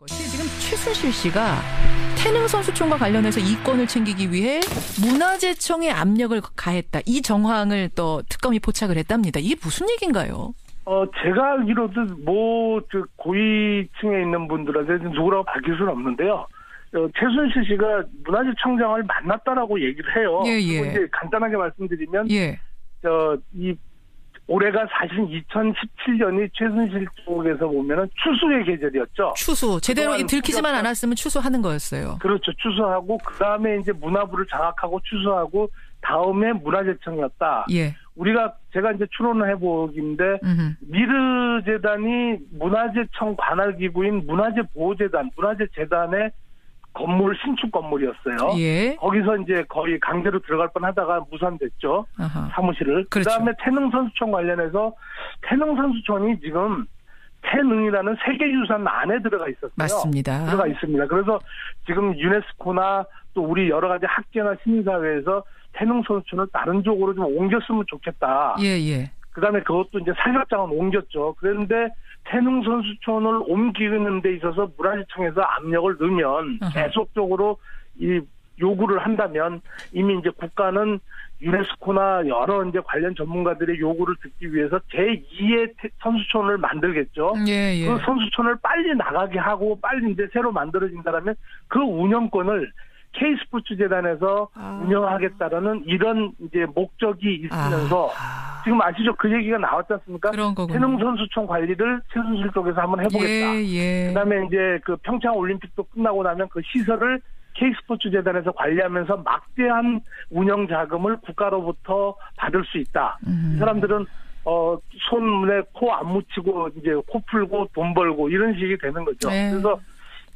지금 최순실 씨가 태릉 선수촌과 관련해서 이권을 챙기기 위해 문화재청에 압력을 가했다. 이 정황을 또 특검이 포착을 했답니다. 이게 무슨 얘기인가요? 제가 알기로도 고위층에 있는 분들한테 누구라고 밝힐 수는 없는데요. 최순실 씨가 문화재청장을 만났다라고 얘기를 해요. 예. 그리고 이제 간단하게 말씀드리면, 예. 올해가 사실 2017년이 최순실 쪽에서 보면은 추수의 계절이었죠. 추수. 제대로 들키지만 않았으면 추수하는 거였어요. 그렇죠. 추수하고, 그 다음에 이제 문화부를 장악하고 추수하고, 다음에 문화재청이었다. 예. 제가 이제 추론을 해보기인데, 미르재단이 문화재청 관할기구인 문화재재단의 건물, 신축 건물이었어요. 예. 거기서 이제 거의 강제로 들어갈 뻔 하다가 무산됐죠. 아하. 사무실을. 그렇죠. 그 다음에 태릉선수촌 관련해서 태릉선수촌이 지금 태릉이라는 세계유산 안에 들어가 있었어요. 맞습니다. 들어가 있습니다. 그래서 지금 유네스코나 또 우리 여러 가지 학계나 시민사회에서 태릉선수촌을 다른 쪽으로 좀 옮겼으면 좋겠다. 예. 그 다음에 그것도 이제 사격장은 옮겼죠. 그런데 태릉선수촌을 옮기는 데 있어서 문화재청에서 압력을 넣으면 계속적으로 이 요구를 한다면 이미 이제 국가는 유네스코나 여러 이제 관련 전문가들의 요구를 듣기 위해서 제2의 선수촌을 만들겠죠. 예. 그 선수촌을 빨리 나가게 하고 빨리 이제 새로 만들어진다면 그 운영권을 K스포츠재단에서 운영하겠다라는 이런 이제 목적이 있으면서 지금 아시죠? 그 얘기가 나왔지 않습니까? 그런 거군요. 태릉선수촌 관리를 최순실 쪽에서 한번 해보겠다. 예. 그다음에 이제 그 평창 올림픽도 끝나고 나면 그 시설을 K스포츠재단에서 관리하면서 막대한 운영 자금을 국가로부터 받을 수 있다. 이 사람들은 손에 코 안 묻히고 이제 코 풀고 돈 벌고 이런 식이 되는 거죠. 네. 그래서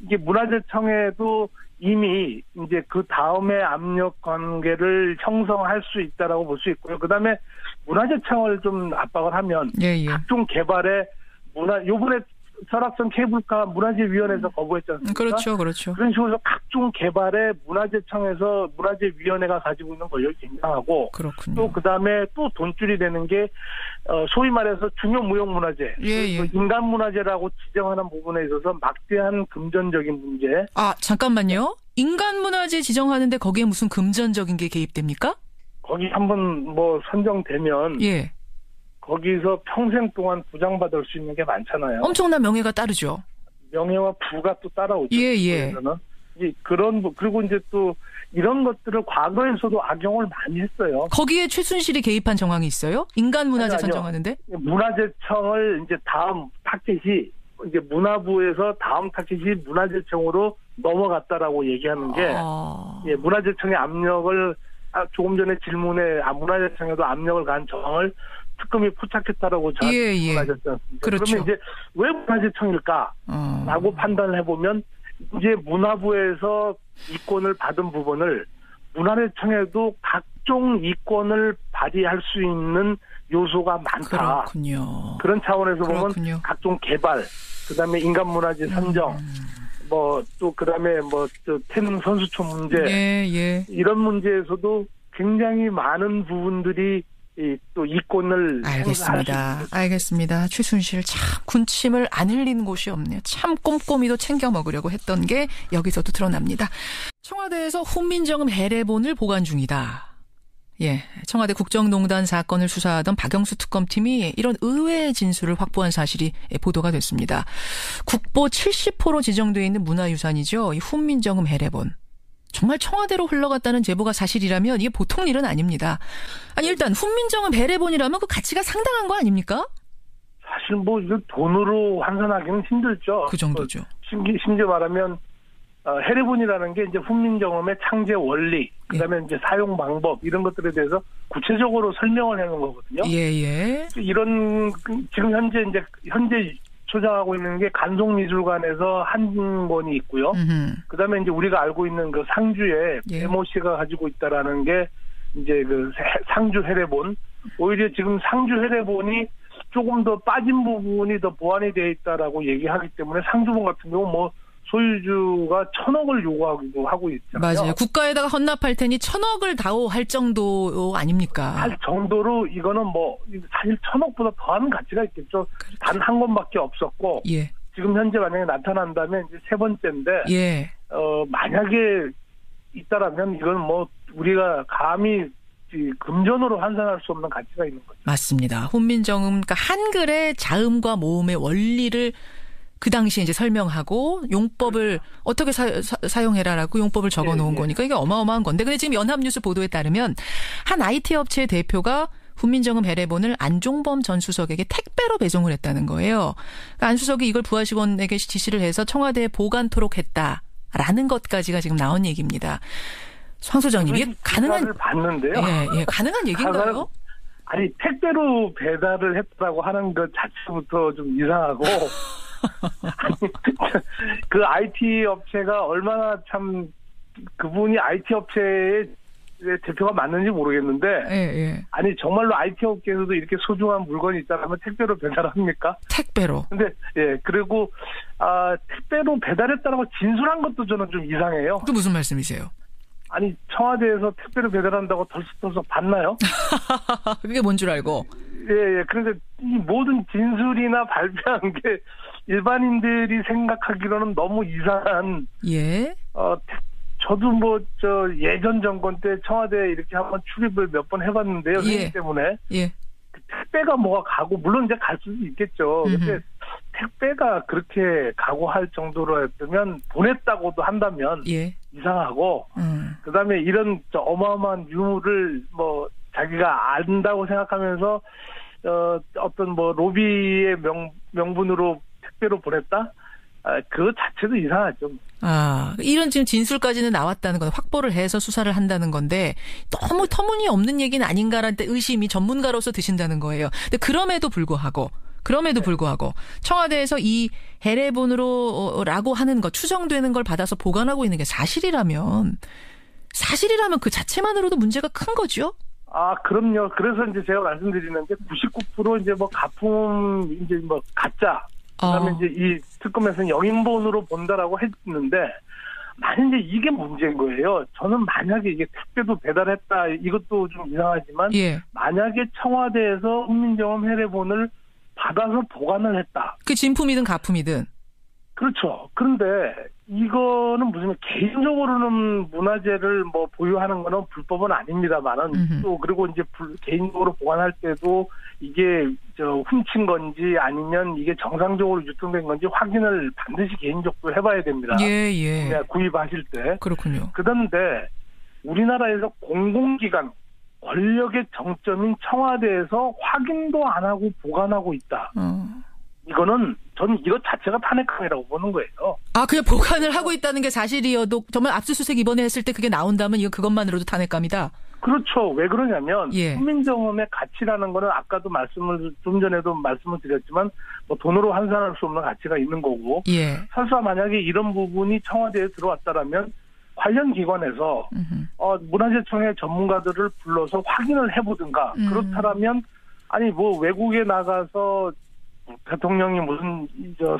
이게 문화재청에도 이미 이제 그 다음에 압력 관계를 형성할 수 있다라고 볼 수 있고요. 그 다음에 문화재청을 좀 압박을 하면 각종 개발에 요번에 설악산 케이블카 문화재위원회에서 거부했지 않습니까? 그렇죠. 그런 식으로 각종 개발에 문화재청에서 문화재위원회가 가지고 있는 권력이 굉장하고 그렇군요. 또 그다음에 또 돈줄이 되는 게 소위 말해서 중요무형문화재, 인간문화재라고 지정하는 부분에 있어서 막대한 금전적인 문제. 잠깐만요. 인간문화재 지정하는데 거기에 무슨 금전적인 게 개입됩니까? 거기 한번 선정되면 거기서 평생 동안 부장받을 수 있는 게 많잖아요. 엄청난 명예가 따르죠. 명예와 부가 또 따라오죠. 예. 그리고 이제 또 이런 것들을 과거에서도 악용을 많이 했어요. 거기에 최순실이 개입한 정황이 있어요? 인간문화재 선정하는데? 문화재청을 이제 다음 타켓이 이제 문화부에서 다음 타켓이 문화재청으로 넘어갔다라고 얘기하는 게 문화재청의 압력을 조금 전에 질문에 문화재청에도 압력을 가한 정황을 특검이 포착했다라고 저한테 말하셨지 않습니까? 그렇죠. 그러면 이제 왜 문화재청일까라고 판단을 해보면 이제 문화부에서 이권을 받은 부분을 문화재청에도 각종 이권을 발휘할 수 있는 요소가 많다. 그렇군요. 그런 차원에서 보면 각종 개발, 그다음에 인간문화재 선정, 또 그다음에 태릉 선수촌 문제, 이런 문제에서도 굉장히 많은 부분들이 또 이권을 알겠습니다. 최순실 참 군침을 안 흘리는 곳이 없네요. 참 꼼꼼히도 챙겨 먹으려고 했던 게 여기서도 드러납니다. 청와대에서 훈민정음 해례본을 보관 중이다. 청와대 국정농단 사건을 수사하던 박영수 특검팀이 이런 의외의 진술을 확보한 사실이 보도가 됐습니다. 국보 70호로 지정되어 있는 문화유산이죠. 이 훈민정음 해례본. 정말 청와대로 흘러갔다는 제보가 사실이라면 이게 보통 일은 아닙니다. 일단 훈민정음 해례본이라면 그 가치가 상당한 거 아닙니까? 사실 이거 돈으로 환산하기는 힘들죠. 그 정도죠. 심지어 말하면 해례본이라는 게 이제 훈민정음의 창제 원리, 그다음에 이제 사용 방법 이런 것들에 대해서 구체적으로 설명을 해놓은 거거든요. 이런 지금 현재 소장하고 있는 게 간송미술관에서 한 권이 있고요. 그다음에 이제 우리가 알고 있는 그 상주에 배모 씨가 가지고 있다라는 게 이제 그 상주 해례본. 오히려 지금 상주 해례본이 조금 더 빠진 부분이 더 보완이 되어 있다라고 얘기하기 때문에 상주본 같은 경우 소유주가 1,000억을 요구하기도 하고 있잖아요. 맞아요. 국가에다가 헌납할 테니 1,000억을 다오할 정도 아닙니까? 할 정도로 이거는 사실 1,000억보다 더한 가치가 있겠죠. 단 한 권밖에 없었고 지금 현재 만약에 나타난다면 이제 세 번째인데, 예. 만약에 있다라면 이건 뭐 우리가 감히 금전으로 환산할 수 없는 가치가 있는 거죠. 맞습니다. 훈민정음, 그러니까 한글의 자음과 모음의 원리를 그 당시에 이제 설명하고 용법을 어떻게 사용해라라고 용법을 적어놓은 거니까 이게 어마어마한 건데. 근데 지금 연합뉴스 보도에 따르면 한 IT 업체의 대표가 훈민정음 해례본을 안종범 전 수석에게 택배로 배송을 했다는 거예요. 그러니까 안 수석이 이걸 부하 직원에게 지시를 해서 청와대에 보관토록 했다라는 것까지가 지금 나온 얘기입니다. 황 소장님, 이게 가능한 봤는데요. 예, 가능한 얘기인가요? 아니 택배로 배달을 했다고 하는 것 자체부터 좀 이상하고. 아니, 그 IT 업체가 얼마나 참 그분이 IT 업체의 대표가 맞는지 모르겠는데, 예. 아니 정말로 IT 업계에서도 이렇게 소중한 물건이 있다면 택배로 배달합니까? 택배로. 근데 그리고 택배로 배달했다라고 진술한 것도 저는 좀 이상해요. 또 무슨 말씀이세요? 아니 청와대에서 택배로 배달한다고 덜썩덜썩 봤나요? 그게 뭔 줄 알고? 예. 그런데 이 모든 진술이나 발표한 게 일반인들이 생각하기로는 너무 이상한. 예. 저도 예전 정권 때 청와대에 이렇게 한번 출입을 몇 번 해봤는데요. 예. 때문에. 예. 그 택배가 뭐가 가고, 물론 이제 갈 수도 있겠죠. 근데 택배가 그렇게 각오할 정도로 했으면 보냈다고도 한다면. 예. 이상하고, 그 다음에 이런 어마어마한 유물을 자기가 안다고 생각하면서, 어떤 로비의 명분으로 택배로 보냈다? 그거 자체도 이상하죠. 이런 지금 진술까지는 나왔다는 건 확보를 해서 수사를 한다는 건데 너무 터무니없는 얘기는 아닌가라는 의심이 전문가로서 드신다는 거예요. 근데 그럼에도 불구하고 청와대에서 이 해례본으로라고 하는 것, 추정되는 걸 받아서 보관하고 있는 게 사실이라면 그 자체만으로도 문제가 큰 거죠? 그럼요. 그래서 이제 제가 말씀드리는데 99% 이제 가품, 이제 가짜. 그다음에 이제 이 특검에서는 영인본으로 본다라고 했는데, 만약 이제 이게 문제인 거예요. 저는 만약에 이게 택배도 배달했다, 이것도 좀 이상하지만, 예. 만약에 청와대에서 훈민정음 해례본을 받아서 보관을 했다. 그 진품이든 가품이든. 그렇죠. 그런데 이거는 무슨 개인적으로는 문화재를 보유하는 거는 불법은 아닙니다만은 또 그리고 이제 개인적으로 보관할 때도 이게 훔친 건지 아니면 이게 정상적으로 유통된 건지 확인을 반드시 개인적으로 해봐야 됩니다. 예. 구입하실 때. 그렇군요. 그런데 우리나라에서 공공기관 권력의 정점인 청와대에서 확인도 안 하고 보관하고 있다. 이거는 저는 이것 자체가 탄핵감이라고 보는 거예요. 그냥 보관을 하고 있다는 게 사실이어도 정말 압수수색 이번에 했을 때 그게 나온다면 이거 그것만으로도 탄핵감이다? 그렇죠. 왜 그러냐면 훈민정음의 가치라는 거는 아까도 좀 전에도 말씀을 드렸지만 돈으로 환산할 수 없는 가치가 있는 거고 설사 만약에 이런 부분이 청와대에 들어왔다라면 관련 기관에서 문화재청의 전문가들을 불러서 확인을 해보든가 그렇다면 외국에 나가서 대통령이 무슨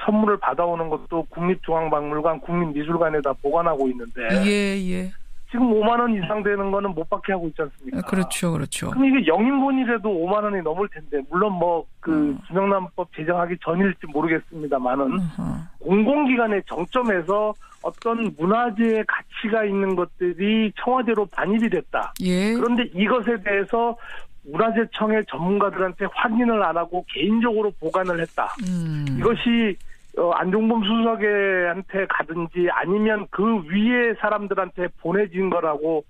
선물을 받아오는 것도 국립중앙박물관, 국립미술관에다 보관하고 있는데 지금 5만 원 이상 되는 거는 못 받게 하고 있지 않습니까? 그렇죠. 그럼 이게 영인본이라도 5만 원이 넘을 텐데, 물론 김영란법 제정하기 전일지 모르겠습니다만은 공공기관의 정점에서 어떤 문화재의 가치가 있는 것들이 청와대로 반입이 됐다. 그런데 이것에 대해서 문화재청의 전문가들한테 확인을 안 하고 개인적으로 보관을 했다. 이것이 안종범 수석한테 가든지 아니면 그 위에 사람들한테 보내진 거라고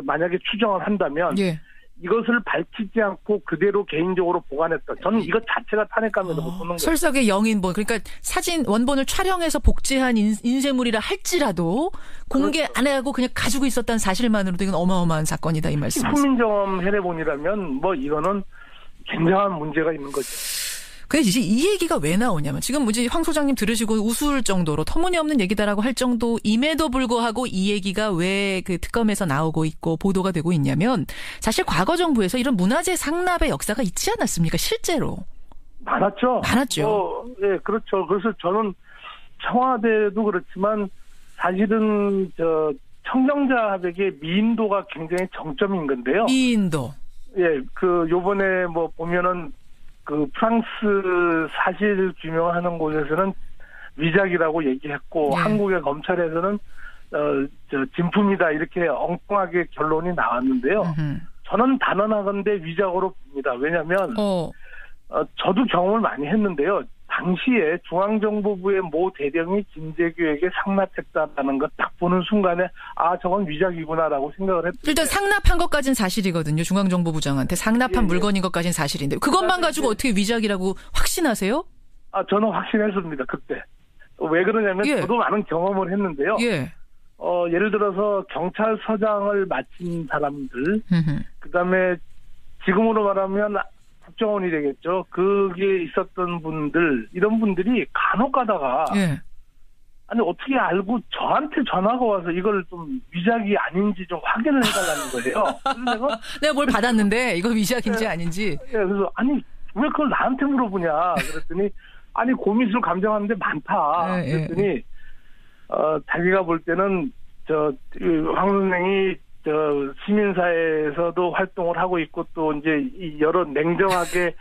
만약에 추정을 한다면 이것을 밝히지 않고 그대로 개인적으로 보관했다. 저는 이것 자체가 탄핵감이라고 보는 거예요. 설석의 영인본, 그러니까 사진 원본을 촬영해서 복제한 인쇄물이라 할지라도 공개 안 하고 그냥 가지고 있었다는 사실만으로도 이건 어마어마한 사건이다, 이 말씀이세요. 훈민정음 해례본이라면 이거는 굉장한 문제가 있는 거죠. 근데 이제 이 얘기가 왜 나오냐면 지금 이제 황 소장님 들으시고 웃을 정도로 터무니없는 얘기다라고 할 정도임에도 불구하고 이 얘기가 왜 그 특검에서 나오고 있고 보도가 되고 있냐면 사실 과거 정부에서 이런 문화재 상납의 역사가 있지 않았습니까? 실제로. 많았죠. 그렇죠. 그래서 저는 청와대도 그렇지만 사실은 청정자 합의의 미인도가 굉장히 정점인 건데요. 미인도. 요번에 보면은 프랑스 사실 규명하는 곳에서는 위작이라고 얘기했고 예. 한국의 검찰에서는 진품이다 이렇게 엉뚱하게 결론이 나왔는데요. 저는 단언하건대 위작으로 봅니다. 왜냐하면 저도 경험을 많이 했는데요. 당시에 중앙정보부의 모 대령이 김재규에게 상납했다는 것 딱 보는 순간에 저건 위작이구나라고 생각을 했어요. 일단 상납한 것까지는 사실이거든요. 중앙정보부장한테 상납한 물건인 것까지는 사실인데 그것만 가지고 어떻게 위작이라고 확신하세요? 저는 확신했습니다. 그때. 왜 그러냐면 저도 많은 경험을 했는데요. 예를 들어서 경찰서장을 마친 사람들, 그다음에 지금으로 말하면 국정원이 되겠죠. 그게 있었던 분들, 이런 분들이 간혹 가다가 아니 어떻게 알고 저한테 전화가 와서 이걸 좀 위작이 아닌지 좀 확인을 해달라는 거예요. 그래서 내가 뭘 받았는데 이거 위작인지 아닌지. 그래서 아니 왜 그걸 나한테 물어보냐 그랬더니 아니 고민수를 감정하는데 많다. 그랬더니 자기가 볼 때는 황 선생이 시민사회에서도 활동을 하고 있고 또 이제 여러 냉정하게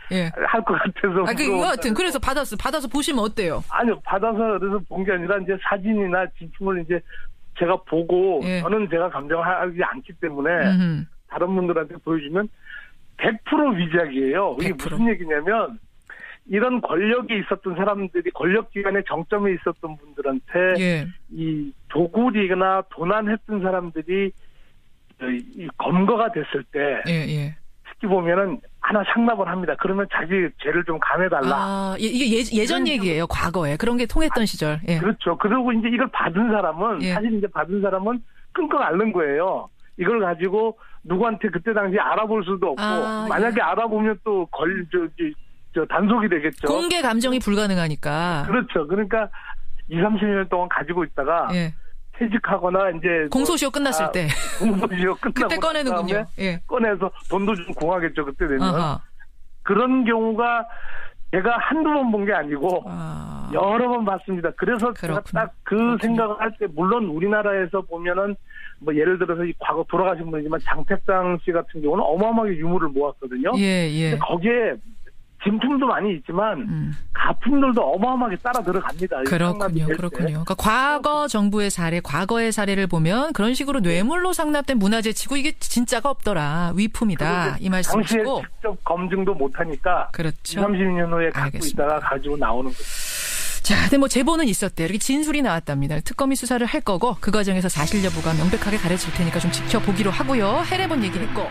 할 것 같아서. 여하튼 그래서 받아서 보시면 어때요? 아니요, 받아서 그래서 본 게 아니라 이제 사진이나 진품을 이제 제가 보고 저는 제가 감정하지 않기 때문에 다른 분들한테 보여주면 100% 위작이에요. 100%. 이게 무슨 얘기냐면 이런 권력이 있었던 사람들이 권력기관의 정점에 있었던 분들한테 이 도굴이나 도난했던 사람들이 이 검거가 됐을 때 특히 보면은 하나 상납을 합니다. 그러면 자기 죄를 좀 감해달라. 이게 예전 얘기예요. 과거에 그런 게 통했던 시절. 그렇죠. 그리고 이제 이걸 받은 사람은 사실 이제 받은 사람은 끙끙 앓는 거예요. 이걸 가지고 누구한테 그때 당시 알아볼 수도 없고 만약에 알아보면 또 단속이 되겠죠. 공개 감정이 불가능하니까. 그렇죠. 그러니까 20-30년 동안 가지고 있다가 퇴직하거나 이제 공소시효 끝났을 때 공소시효 끝나고 그때 꺼내는군요. 꺼내서 돈도 좀 공하겠죠. 그때 되면 그런 경우가 제가 한두 번 본 게 아니고 여러 번 봤습니다. 그래서 제가 딱 그 생각을 할 때 물론 우리나라에서 보면은 뭐 예를 들어서 이 과거 돌아가신 분이지만 장택상 씨 같은 경우는 어마어마하게 유물을 모았거든요. 근데 거기에 진품도 많이 있지만 가품들도 어마어마하게 따라 들어갑니다. 그렇군요. 그러니까 과거 정부의 사례, 과거의 사례를 보면 그런 식으로 뇌물로 상납된 문화재 치고 이게 진짜가 없더라. 위품이다. 이 말씀이시고. 당시에 직접 검증도 못하니까. 그렇죠. 30년 후에 갖고 있다가 가지고 나오는 거죠. 자, 근데 뭐 제보는 있었대요. 이렇게 진술이 나왔답니다. 특검이 수사를 할 거고 그 과정에서 사실 여부가 명백하게 가려질 테니까 좀 지켜보기로 하고요. 해례본 얘기를 했고.